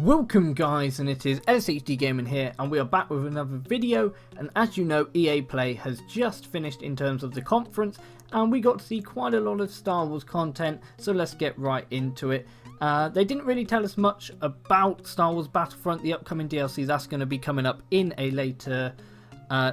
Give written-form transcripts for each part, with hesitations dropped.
Welcome guys, and it is SHD Gaming here, and we are back with another video. And as you know, EA Play has just finished in terms of the conference, and we got to see quite a lot of Star Wars content, so let's get right into it. They didn't really tell us much about Star Wars Battlefront, the upcoming DLC. That's going to be coming up in a later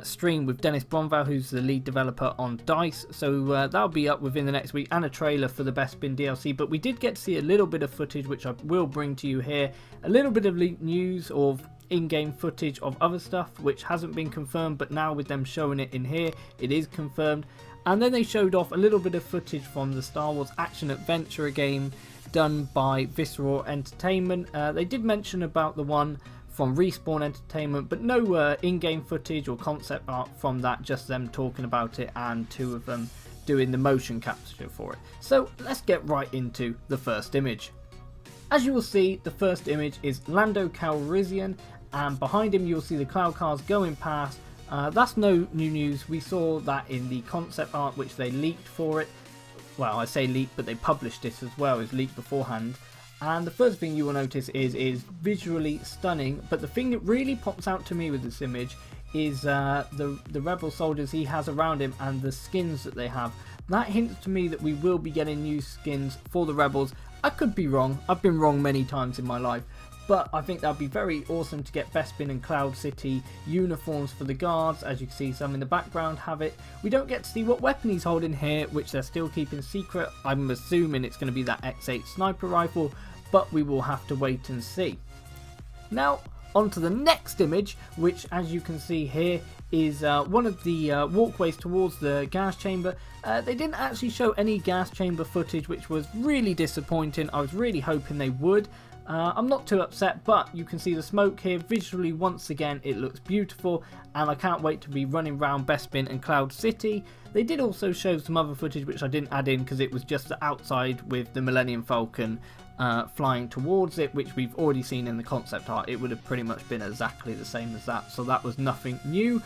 stream with Dennis Bromval, who's the lead developer on DICE, so that'll be up within the next week, and a trailer for the Bespin DLC. But we did get to see a little bit of footage, which I will bring to you here, a little bit of leaked news of in-game footage of other stuff which hasn't been confirmed, but now with them showing it in here, it is confirmed. And then they showed off a little bit of footage from the Star Wars action adventure game done by Visceral Entertainment. They did mention about the one from Respawn Entertainment, but no in-game footage or concept art from that, just them talking about it and two of them doing the motion capture for it. So let's get right into the first image. As you will see, the first image is Lando Calrissian, and behind him you'll see the cloud cars going past. That's no new news. We saw that in the concept art which they leaked for it. Well, I say leaked, but they published it as well as leaked beforehand. And the first thing you will notice is visually stunning, but the thing that really pops out to me with this image is the rebel soldiers he has around him and the skins that they have. That hints to me that we will be getting new skins for the rebels. I could be wrong, I've been wrong many times in my life, but I think that would be very awesome to get Bespin and Cloud City uniforms for the guards. As you can see, some in the background have it. We don't get to see what weapon he's holding here, which they're still keeping secret. I'm assuming it's going to be that X8 sniper rifle, but we will have to wait and see. Now, on to the next image, which as you can see here is one of the walkways towards the gas chamber. They didn't actually show any gas chamber footage, which was really disappointing. I was really hoping they would. I'm not too upset, but you can see the smoke here. Visually, once again, it looks beautiful, and I can't wait to be running around Bespin and Cloud City. They did also show some other footage, which I didn't add in because it was just the outside with the Millennium Falcon flying towards it, which we've already seen in the concept art. It would have pretty much been exactly the same as that, so that was nothing new.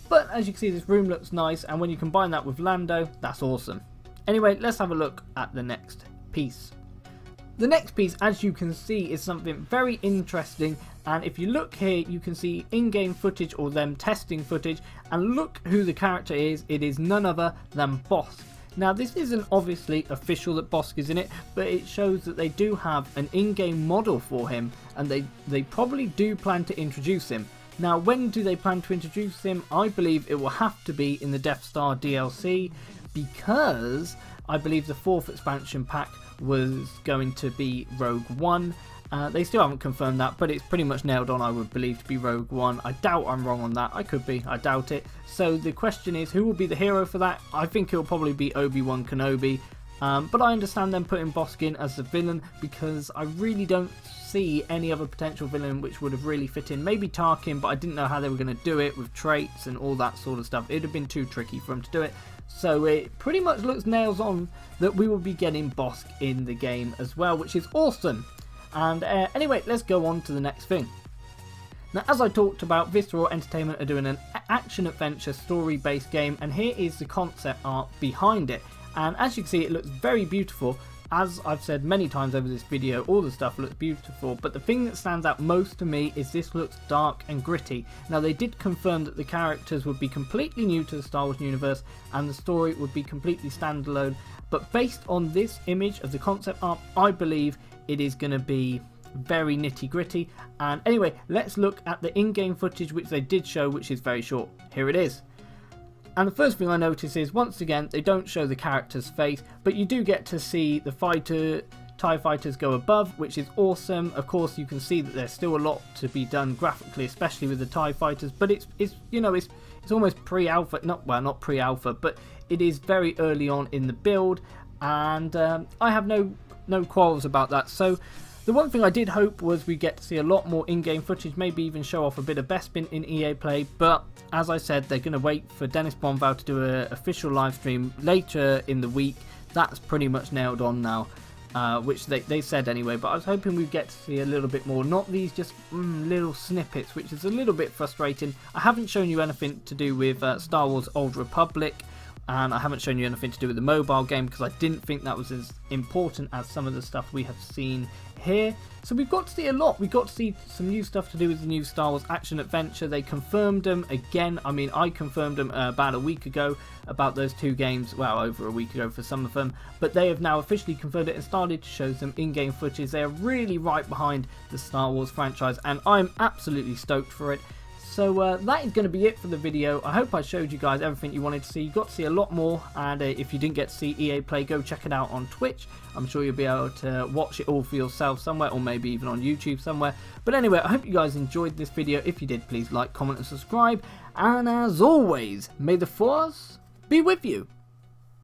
But as you can see, this room looks nice, and when you combine that with Lando, that's awesome. Anyway, let's have a look at the next piece. The next piece, as you can see, is something very interesting, and if you look here, you can see in-game footage or them testing footage, and look who the character is. It is none other than Bossk. Now, this isn't obviously official that Bossk is in it, but it shows that they do have an in-game model for him, and they probably do plan to introduce him. Now, when do they plan to introduce him? I believe it will have to be in the Death Star DLC, because I believe the 4th expansion pack was going to be Rogue One. They still haven't confirmed that, but it's pretty much nailed on, I would believe, to be Rogue One. I doubt I'm wrong on that. I could be. I doubt it. So the question is, who will be the hero for that? I think it'll probably be Obi-Wan Kenobi. But I understand them putting Bossk in as the villain, because I really don't see any other potential villain which would have really fit in. Maybe Tarkin, but I didn't know how they were going to do it with traits and all that sort of stuff. It would have been too tricky for them to do it. So it pretty much looks nails on that we will be getting Bossk in the game as well, which is awesome. And anyway, let's go on to the next thing. Now, as I talked about, Visceral Entertainment are doing an action-adventure story-based game, and here is the concept art behind it. And as you can see, it looks very beautiful. As I've said many times over this video, all the stuff looks beautiful, but the thing that stands out most to me is this looks dark and gritty. Now, they did confirm that the characters would be completely new to the Star Wars universe, and the story would be completely standalone, but based on this image of the concept art, I believe it is going to be very nitty gritty. And anyway, let's look at the in-game footage which they did show, which is very short. Here it is. And the first thing I notice is, once again, they don't show the character's face, but you do get to see the TIE fighters go above, which is awesome. Of course, you can see that there's still a lot to be done graphically, especially with the TIE fighters, but it's you know, it's almost pre-alpha, not pre-alpha, but it is very early on in the build, and I have no quarrels about that. So the one thing I did hope was we get to see a lot more in-game footage, maybe even show off a bit of Bespin in EA Play, but as I said, they're going to wait for Dennis Bromval to do an official live stream later in the week. That's pretty much nailed on now, which they said anyway, but I was hoping we'd get to see a little bit more, not these just little snippets, which is a little bit frustrating. I haven't shown you anything to do with Star Wars Old Republic, and I haven't shown you anything to do with the mobile game because I didn't think that was as important as some of the stuff we have seen here. So we've got to see a lot. We got to see some new stuff to do with the new Star Wars action adventure. They confirmed them again. I mean, I confirmed them about a week ago about those 2 games. Well, over a week ago for some of them, but they have now officially confirmed it and started to show some in-game footage. They are really right behind the Star Wars franchise, and I'm absolutely stoked for it. So that is going to be it for the video. I hope I showed you guys everything you wanted to see. You got to see a lot more, and if you didn't get to see EA Play, go check it out on Twitch. I'm sure you'll be able to watch it all for yourself somewhere, or maybe even on YouTube somewhere. But anyway, I hope you guys enjoyed this video. If you did, please like, comment and subscribe. And as always, may the Force be with you.